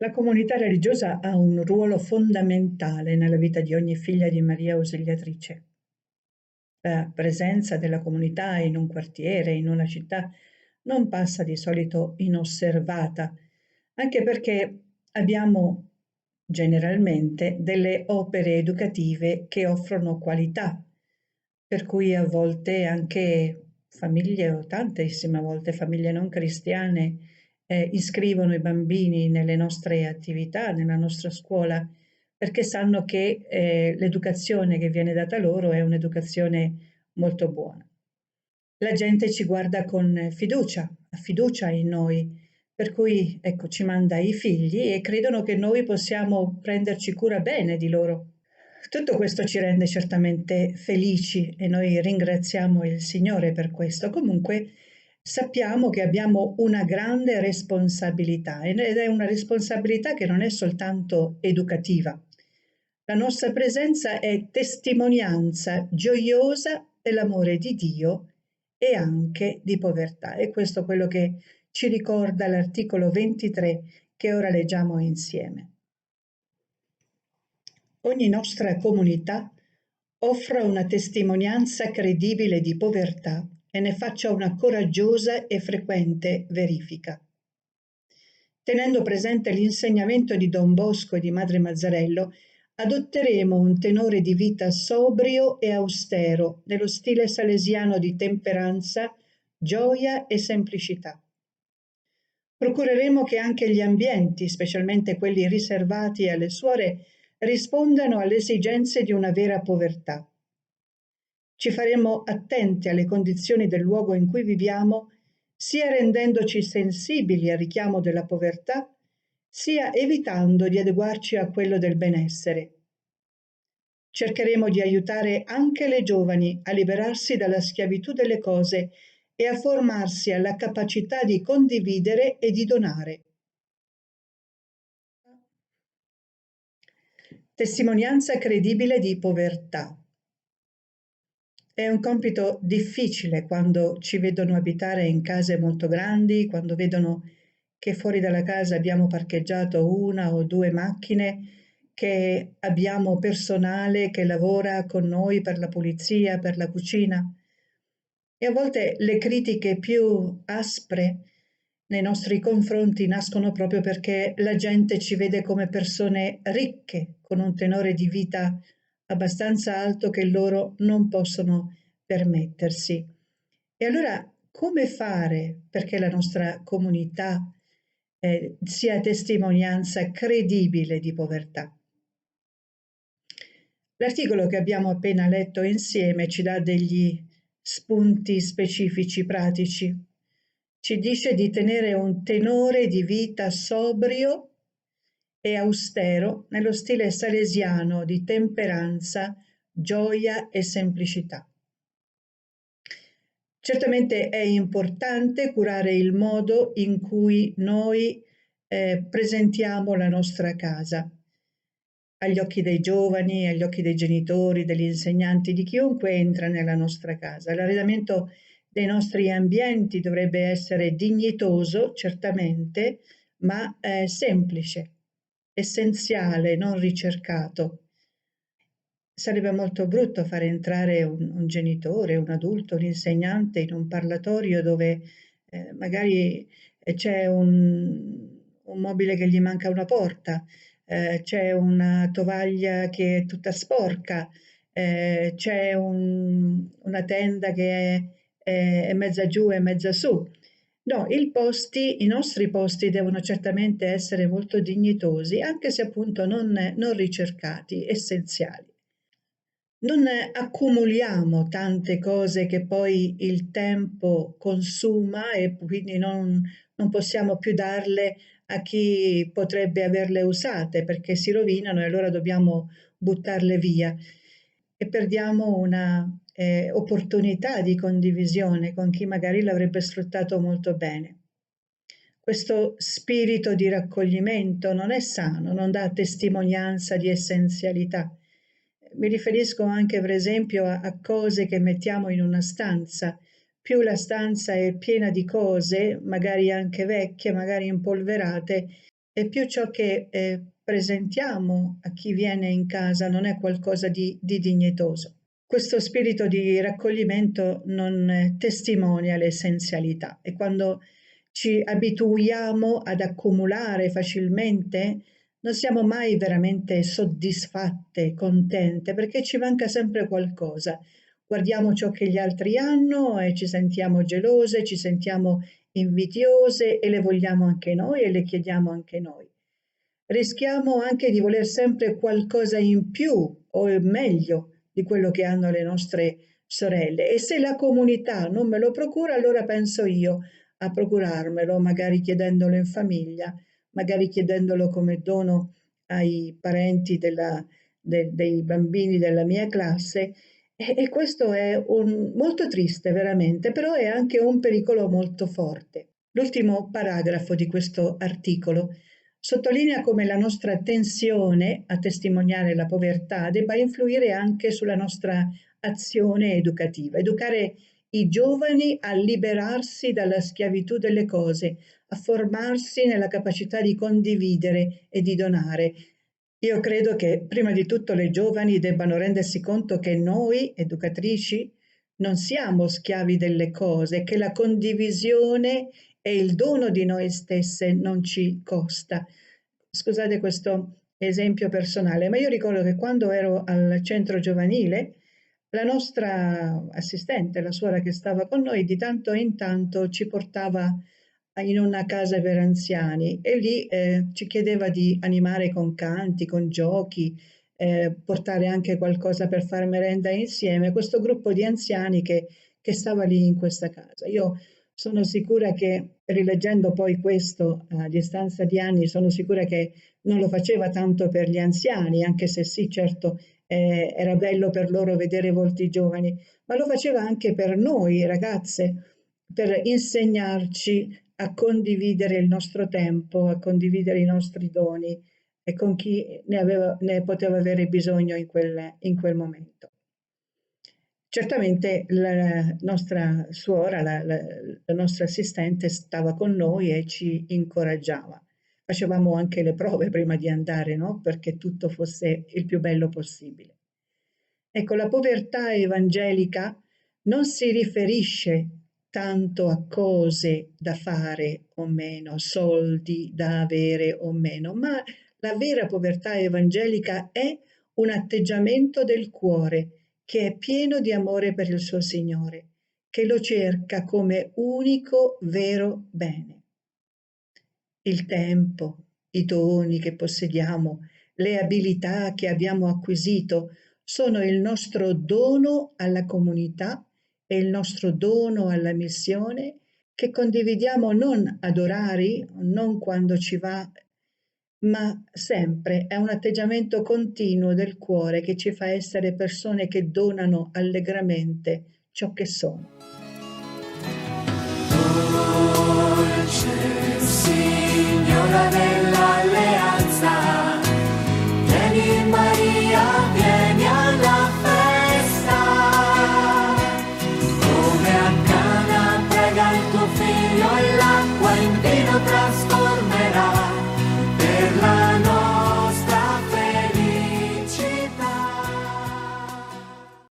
La comunità religiosa ha un ruolo fondamentale nella vita di ogni figlia di Maria Ausiliatrice. La presenza della comunità in un quartiere, in una città, non passa di solito inosservata, anche perché abbiamo generalmente delle opere educative che offrono qualità, per cui a volte anche famiglie, o tantissime volte famiglie non cristiane, iscrivono i bambini nelle nostre attività, nella nostra scuola, perché sanno che l'educazione che viene data loro è un'educazione molto buona. La gente ci guarda con fiducia, ha fiducia in noi, per cui ecco, ci manda i figli e credono che noi possiamo prenderci cura bene di loro. Tutto questo ci rende certamente felici e noi ringraziamo il Signore per questo. Comunque sappiamo che abbiamo una grande responsabilità ed è una responsabilità che non è soltanto educativa. La nostra presenza è testimonianza gioiosa dell'amore di Dio e anche di povertà. E questo è quello che ci ricorda l'articolo 23 che ora leggiamo insieme. Ogni nostra comunità offra una testimonianza credibile di povertà e ne faccia una coraggiosa e frequente verifica. Tenendo presente l'insegnamento di Don Bosco e di Madre Mazzarello, adotteremo un tenore di vita sobrio e austero, nello stile salesiano di temperanza, gioia e semplicità. Procureremo che anche gli ambienti, specialmente quelli riservati alle suore, rispondano alle esigenze di una vera povertà. Ci faremo attenti alle condizioni del luogo in cui viviamo, sia rendendoci sensibili al richiamo della povertà, sia evitando di adeguarci a quello del benessere. Cercheremo di aiutare anche le giovani a liberarsi dalla schiavitù delle cose e a formarsi alla capacità di condividere e di donare. Testimonianza credibile di povertà. È un compito difficile quando ci vedono abitare in case molto grandi, quando vedono che fuori dalla casa abbiamo parcheggiato una o due macchine, che abbiamo personale che lavora con noi per la pulizia, per la cucina. E a volte le critiche più aspre nei nostri confronti nascono proprio perché la gente ci vede come persone ricche, con un tenore di vita abbastanza alto che loro non possono permettersi. E allora come fare perché la nostra comunità sia testimonianza credibile di povertà? L'articolo che abbiamo appena letto insieme ci dà degli spunti specifici, pratici. Ci dice di tenere un tenore di vita sobrio e austero nello stile salesiano di temperanza, gioia e semplicità. Certamente è importante curare il modo in cui noi presentiamo la nostra casa agli occhi dei giovani, agli occhi dei genitori, degli insegnanti, di chiunque entra nella nostra casa. L'arredamento dei nostri ambienti dovrebbe essere dignitoso, certamente, ma semplice, essenziale, non ricercato. Sarebbe molto brutto far entrare un genitore, un adulto, un insegnante in un parlatorio dove magari c'è un mobile che gli manca una porta, c'è una tovaglia che è tutta sporca, c'è una tenda che è mezza giù e mezza su. No, i nostri posti devono certamente essere molto dignitosi, anche se appunto non ricercati, essenziali. Non accumuliamo tante cose che poi il tempo consuma e quindi non possiamo più darle a chi potrebbe averle usate perché si rovinano e allora dobbiamo buttarle via e perdiamo una opportunità di condivisione con chi magari l'avrebbe sfruttato molto bene. Questo spirito di raccoglimento non è sano, non dà testimonianza di essenzialità. Mi riferisco anche, per esempio, a cose che mettiamo in una stanza. Più la stanza è piena di cose, magari anche vecchie, magari impolverate, e più ciò che presentiamo a chi viene in casa non è qualcosa di dignitoso. Questo spirito di raccoglimento non testimonia l'essenzialità e quando ci abituiamo ad accumulare facilmente non siamo mai veramente soddisfatte, contente, perché ci manca sempre qualcosa. Guardiamo ciò che gli altri hanno e ci sentiamo gelose, ci sentiamo invidiose e le vogliamo anche noi e le chiediamo anche noi. Rischiamo anche di voler sempre qualcosa in più o meglio di quello che hanno le nostre sorelle e se la comunità non me lo procura, allora penso io a procurarmelo, magari chiedendolo in famiglia, magari chiedendolo come dono ai parenti dei bambini della mia classe e questo è molto triste veramente, però è anche un pericolo molto forte. L'ultimo paragrafo di questo articolo sottolinea come la nostra tensione a testimoniare la povertà debba influire anche sulla nostra azione educativa, educare i giovani a liberarsi dalla schiavitù delle cose, a formarsi nella capacità di condividere e di donare. Io credo che prima di tutto le giovani debbano rendersi conto che noi, educatrici, non siamo schiavi delle cose, che la condivisione e il dono di noi stesse non ci costa. Scusate questo esempio personale, ma io ricordo che quando ero al centro giovanile, la nostra assistente, la suora che stava con noi, di tanto in tanto ci portava in una casa per anziani e lì ci chiedeva di animare con canti, con giochi, portare anche qualcosa per fare merenda insieme, questo gruppo di anziani che stava lì in questa casa. Io sono sicura che, rileggendo poi questo a distanza di anni, sono sicura che non lo faceva tanto per gli anziani, anche se sì, certo, era bello per loro vedere volti giovani, ma lo faceva anche per noi ragazze, per insegnarci a condividere il nostro tempo, a condividere i nostri doni e con chi ne poteva avere bisogno in quel momento. Certamente la nostra suora, la nostra assistente stava con noi e ci incoraggiava. Facevamo anche le prove prima di andare, no? Perché tutto fosse il più bello possibile. Ecco, la povertà evangelica non si riferisce tanto a cose da fare o meno, soldi da avere o meno, ma la vera povertà evangelica è un atteggiamento del cuore che è pieno di amore per il suo Signore, che lo cerca come unico vero bene. Il tempo, i doni che possediamo, le abilità che abbiamo acquisito sono il nostro dono alla comunità e il nostro dono alla missione che condividiamo non ad orari, non quando ci va, ma sempre è un atteggiamento continuo del cuore che ci fa essere persone che donano allegramente ciò che sono. Dolce Signora dell'alleanza, vieni Maria, vieni.